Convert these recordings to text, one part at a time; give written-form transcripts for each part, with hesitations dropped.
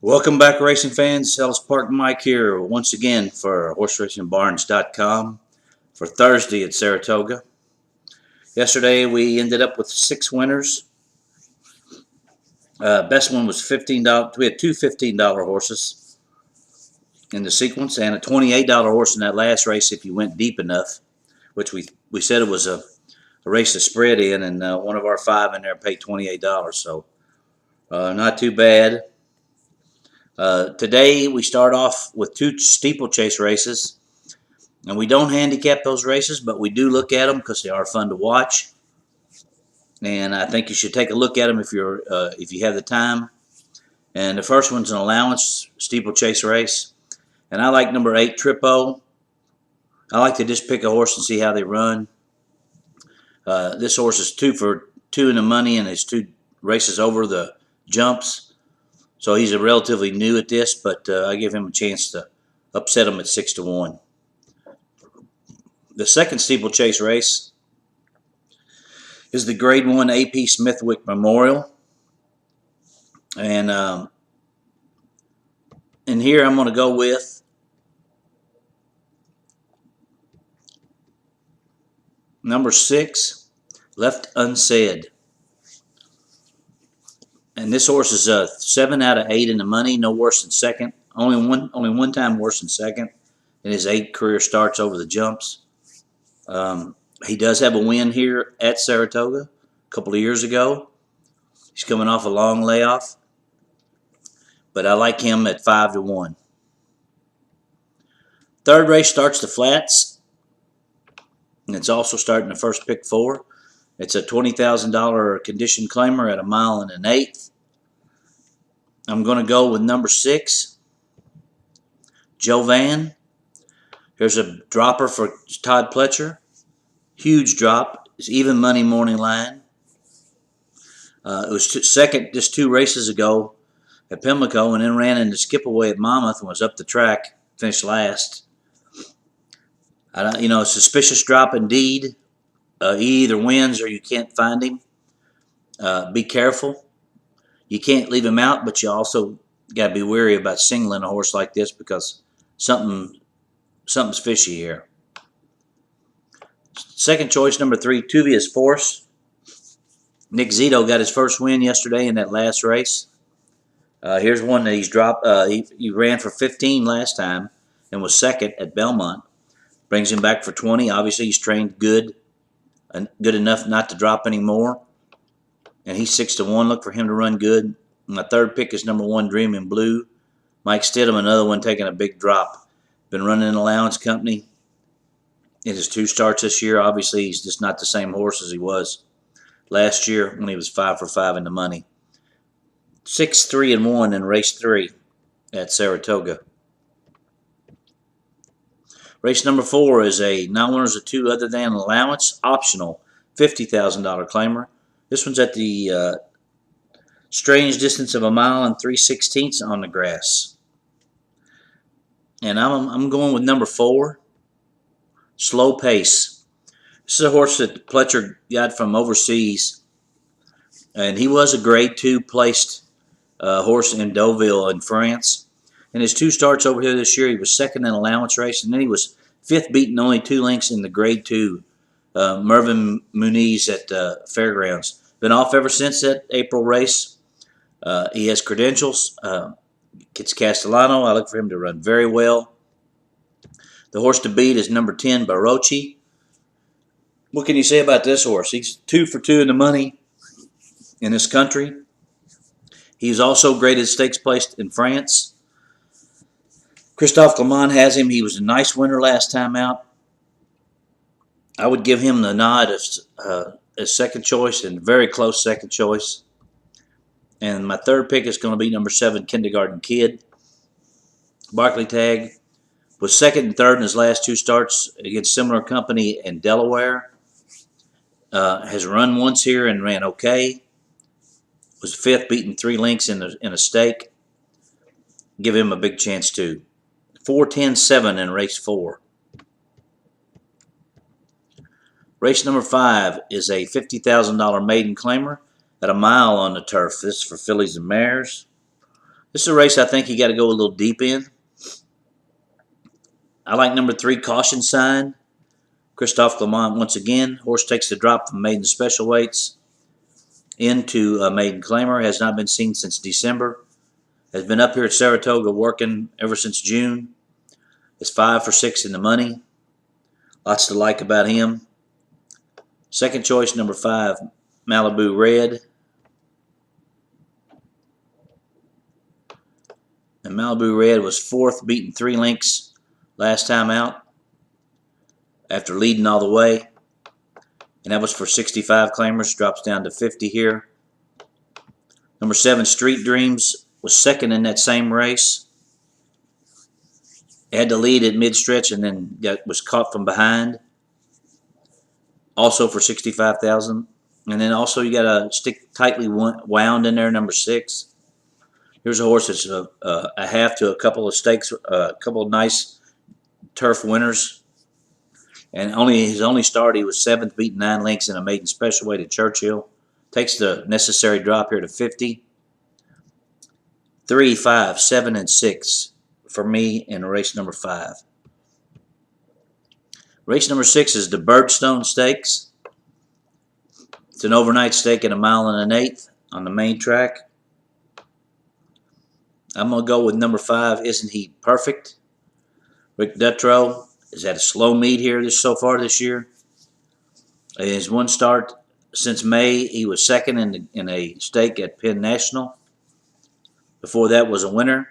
Welcome back, racing fans. Ellis Park Mike here once again for horseracingbarns.com for Thursday at Saratoga. Yesterday we ended up with 6 winners. Best one was $15. We had two $15 horses in the sequence and a $28 horse in that last race if you went deep enough, which we said it was a race to spread in, and one of our 5 in there paid $28. So not too bad. Today we start off with 2 steeplechase races, and we don't handicap those races, but we do look at them because they are fun to watch. And I think you should take a look at them if you have the time. And the first one's an allowance steeplechase race, and I like number 8 Trippo. I like to just pick a horse and see how they run. This horse is 2 for 2 in the money, and it's 2 races over the jumps. So he's a relatively new at this, but I give him a chance to upset him at 6-1. The second steeplechase race is the Grade 1 A.P. Smithwick Memorial. And in here I'm going to go with number 6, Left Unsaid. And this horse is 7 out of 8 in the money, no worse than second. Only one time worse than second in his 8 career starts over the jumps. He does have a win here at Saratoga a couple of years ago. He's coming off a long layoff, but I like him at 5-1. Third race starts the flats, and it's also starting the first pick 4. It's a $20,000 condition claimer at 1 mile and 1/8. I'm going to go with number 6, Jovan. Here's a dropper for Todd Pletcher. Huge drop. It's even money morning line. It was second just 2 races ago at Pimlico, and then ran into skip away at Monmouth and was up the track, finished last. A suspicious drop indeed. He either wins or you can't find him. Be careful. You can't leave him out, but you also got to be wary about singling a horse like this because something's fishy here. Second choice, number 3, Tuvia's Force. Nick Zito got his first win yesterday in that last race. Here's one that he's dropped. He ran for 15 last time and was second at Belmont. Brings him back for 20. Obviously, he's trained good enough not to drop anymore. And he's 6-1. Look for him to run good. My third pick is number 1, Dreaming Blue. Mike Stidham, another one taking a big drop. Been running an allowance company in his 2 starts this year. Obviously, he's just not the same horse as he was last year when he was 5 for 5 in the money. 6-3-1 in race 3 at Saratoga. Race number 4 is a non-winners of 2 other than allowance, optional, $50,000 claimer. This one's at the strange distance of 1 mile and 3/16 on the grass. And I'm going with number 4, Slow Pace. This is a horse that Pletcher got from overseas, and he was a Grade 2 placed horse in Deauville in France. In his 2 starts over here this year, he was second in allowance race, and then he was 5th, beating only 2 lengths in the Grade 2. Mervyn Muniz at Fairgrounds. Been off ever since that April race. He has credentials. Gets Castellano. I look for him to run very well. The horse to beat is number 10, Barocci. What can you say about this horse? He's 2 for 2 in the money in this country. He's also graded stakes placed in France. Christophe Clement has him. He was a nice winner last time out. I would give him the nod as second choice, and very close second choice. And my third pick is going to be number 7, Kindergarten Kid. Barclay Tagg was second and third in his last 2 starts against similar company in Delaware. Has run once here and ran okay. Was 5th, beating 3 lengths in a stake. Give him a big chance too. 4-10-7 in race 4. Race number 5 is a $50,000 maiden claimer at 1 mile on the turf. This is for fillies and mares. This is a race I think you got to go a little deep in. I like number 3, Caution Sign. Christophe Clement once again. Horse takes the drop from maiden special weights into a maiden claimer. Has not been seen since December. Has been up here at Saratoga working ever since June. Is 5 for 6 in the money. Lots to like about him. Second choice, number 5, Malibu Red. And Malibu Red was 4th, beating 3 lengths last time out after leading all the way. And that was for 65 claimers. Drops down to 50 here. Number 7, Street Dreams, was 2nd in that same race. Had to lead at mid-stretch and then was caught from behind. Also for 65,000. And then also you got to stick tightly wound in there, number 6. Here's a horse that's a half to a couple of stakes, a couple of nice turf winners. And his only start, he was 7th, beating 9 lengths in a maiden special weight at Churchill. Takes the necessary drop here to 50. 3, 5, 7, and 6 for me in race number 5. Race number 6 is the Birdstone Stakes. It's an overnight stake at 1 1/8 on the main track. I'm going to go with number 5, Isn't He Perfect? Rick Dutrow has had a slow meet here so far this year. His one start since May, he was 2nd in a stake at Penn National. Before that was a winner.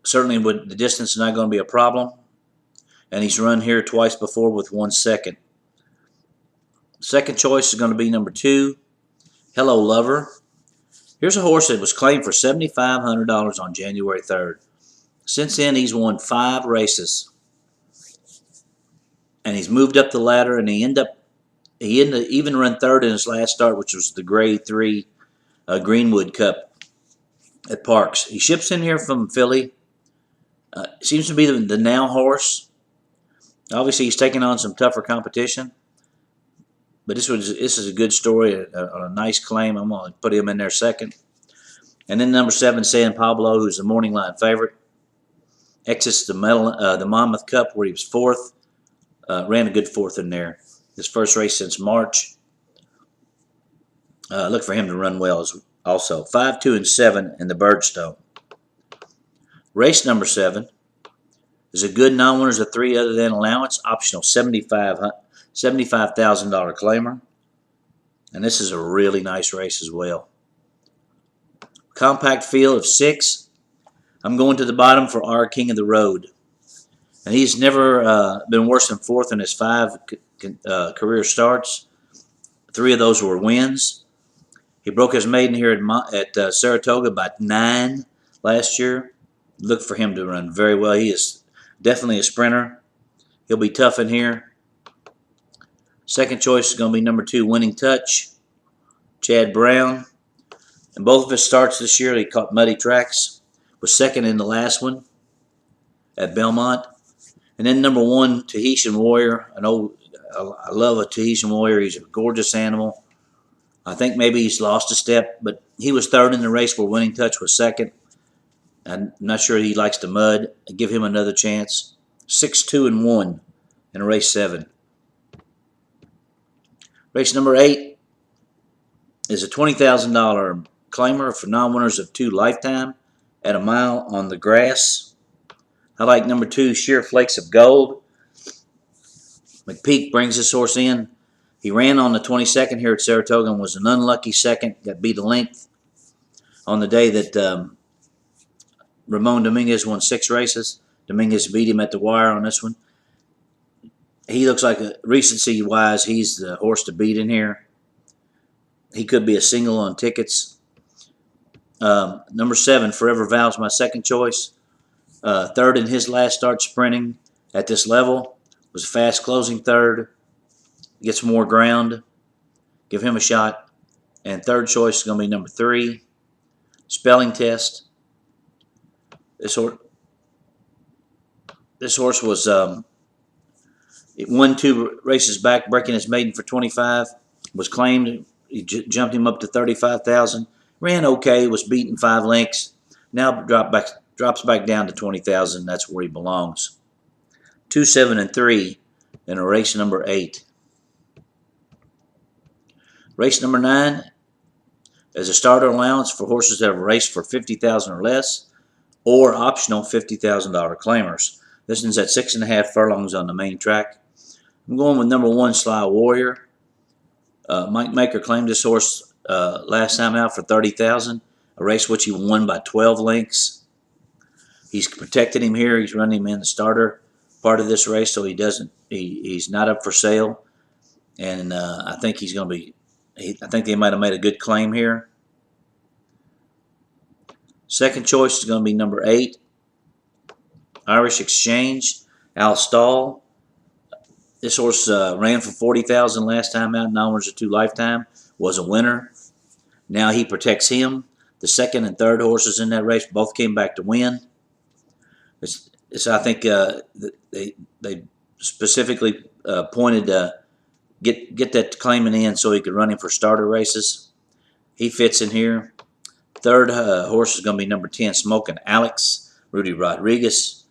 Certainly with the distance not going to be a problem. And he's run here twice before with 1 second. Second choice is going to be number 2, Hello Lover. Here's a horse that was claimed for $7,500 on January 3rd. Since then, he's won 5 races. And he's moved up the ladder, and he even run 3rd in his last start, which was the Grade 3 Greenwood Cup at Parks. He ships in here from Philly. Seems to be the now horse. Obviously, he's taking on some tougher competition. But this is a good story, on a nice claim. I'm going to put him in there 2nd. And then number 7, San Pablo, who's the morning line favorite. Exits the Monmouth Cup, where he was 4th. Ran a good 4th in there. His first race since March. Look for him to run well also. 5, 2, and 7 in the Birdstone. Race number 7 is a good non-winners of 3 other than allowance. Optional $75,000 claimer. And this is a really nice race as well. Compact field of 6. I'm going to the bottom for our King of the Road. And he's never been worse than 4th in his 5 career starts. 3 of those were wins. He broke his maiden here at Saratoga by 9 last year. Look for him to run very well. He is definitely a sprinter. He'll be tough in here. Second choice is going to be number 2, Winning Touch, Chad Brown. In both of his starts this year, he caught muddy tracks. Was 2nd in the last one at Belmont. And then number 1, Tahitian Warrior. I love a Tahitian Warrior. He's a gorgeous animal. I think maybe he's lost a step, but he was 3rd in the race where Winning Touch was 2nd. I'm not sure he likes the mud. I give him another chance. 6, 2, and 1 in race 7. Race number 8 is a $20,000 claimer for non-winners of 2 Lifetime at 1 mile on the grass. I like number 2, Sheer Flakes of Gold. McPeak brings this horse in. He ran on the 22nd here at Saratoga and was an unlucky 2nd. Got beat a length on the day that Ramon Dominguez won 6 races. Dominguez beat him at the wire on this one. He looks like, recency-wise, he's the horse to beat in here. He could be a single on tickets. Number 7, Forever Vows, my second choice. 3rd in his last start sprinting at this level. Was a fast closing 3rd. Gets more ground. Give him a shot. And 3rd choice is going to be number 3, Spelling Test. This horse was it won 2 races back, breaking his maiden for 25. Was claimed. He jumped him up to 35,000. Ran okay, was beaten 5 lengths. Now drops back down to 20,000. That's where he belongs. 2, 7, and 3 in a race number 8. Race number 9 is a starter allowance for horses that have raced for 50,000 or less, or optional $50,000 claimers. This one's at 6.5 furlongs on the main track. I'm going with number 1, Sly Warrior. Mike Maker claimed this horse last time out for 30,000, a race which he won by 12 lengths. He's protected him here. He's running him in the starter part of this race, so he's not up for sale. And I think he's going to be. I think they might have made a good claim here. Second choice is going to be number 8, Irish Exchange, Al Stall. This horse ran for 40,000 last time out, 9 winners or 2 lifetime, was a winner. Now he protects him. The second and third horses in that race both came back to win. I think they specifically pointed to get that claimant in so he could run him for starter races. He fits in here. Third horse is going to be number 10, Smoking Alex, Rudy Rodriguez.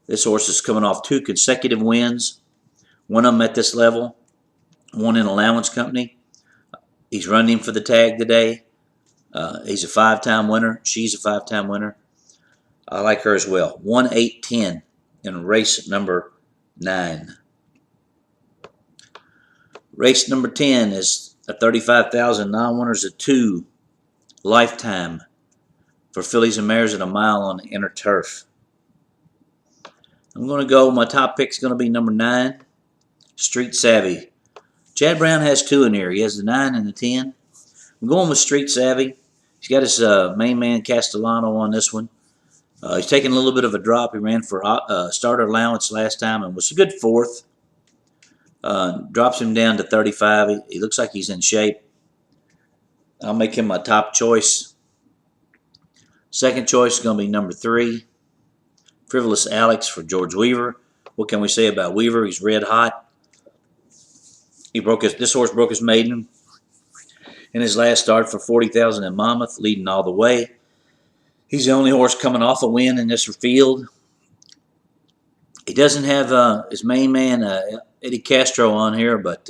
This horse is coming off 2 consecutive wins. One of them at this level, one in allowance company. He's running for the tag today. He's a 5-time winner. She's a 5-time winner. I like her as well. 1, 8, 10 in race number 9. Race number 10 is a 35,000 non-winners of 2 lifetime for fillies and mares at a mile on the inner turf. I'm going to go, my top pick is going to be number 9, Street Savvy. Chad Brown has 2 in here. He has the 9 and the 10. I'm going with Street Savvy. He's got his main man Castellano on this one. He's taking a little bit of a drop. He ran for starter allowance last time and was a good 4th. Drops him down to 35. He looks like he's in shape. I'll make him my top choice. Second choice is going to be number 3, Frivolous Alex for George Weaver. What can we say about Weaver? He's red hot. This horse broke his maiden in his last start for 40,000 in Monmouth, leading all the way. He's the only horse coming off a win in this field. He doesn't have his main man, Eddie Castro, on here, but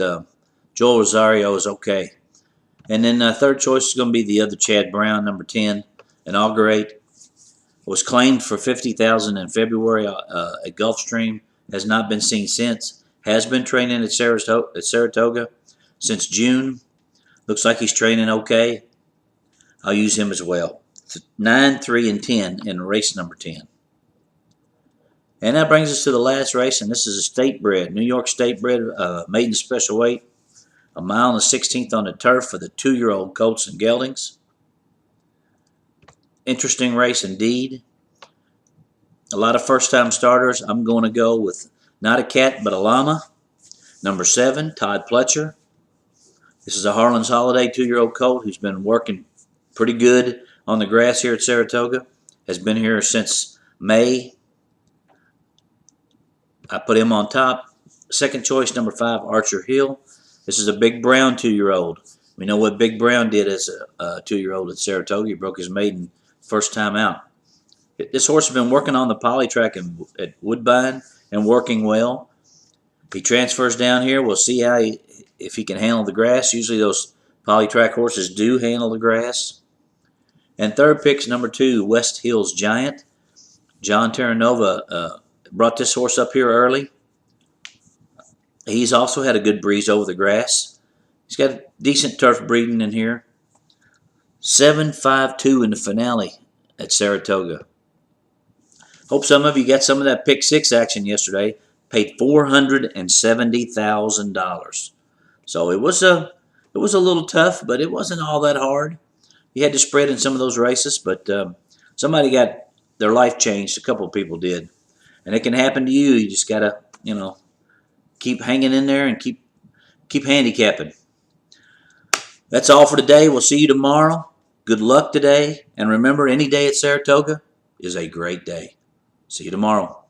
Joel Rosario is okay. And then third choice is going to be the other Chad Brown, number 10, Inaugurate. Was claimed for 50,000 in February at Gulfstream. Has not been seen since. Has been training at Saratoga since June. Looks like he's training okay. I'll use him as well. 9, 3, and 10 in race number 10. And that brings us to the last race, and this is a state bred, New York state bred maiden special weight. A mile and a 16th on the turf for the 2-year-old colts and geldings. Interesting race indeed. A lot of first-time starters. I'm going to go with not a cat but a llama. Number 7, Todd Pletcher. This is a Harlan's Holiday 2-year-old colt who's been working pretty good on the grass here at Saratoga. Has been here since May. I put him on top. Second choice, number 5, Archer Hill. This is a Big Brown 2-year-old. We know what Big Brown did as a 2-year-old at Saratoga. He broke his maiden first time out. This horse has been working on the poly track at Woodbine and working well. He transfers down here. We'll see if he can handle the grass. Usually those poly track horses do handle the grass. And third pick's number 2, West Hills Giant. John Terranova brought this horse up here early. He's also had a good breeze over the grass. He's got decent turf breeding in here. 7-5-2 in the finale at Saratoga. Hope some of you got some of that pick 6 action yesterday. Paid $470,000. So it was a little tough, but it wasn't all that hard. You had to spread in some of those races, but somebody got their life changed. A couple of people did, and it can happen to you. You just gotta, keep hanging in there and keep handicapping. That's all for today. We'll see you tomorrow. Good luck today, and remember, any day at Saratoga is a great day. See you tomorrow.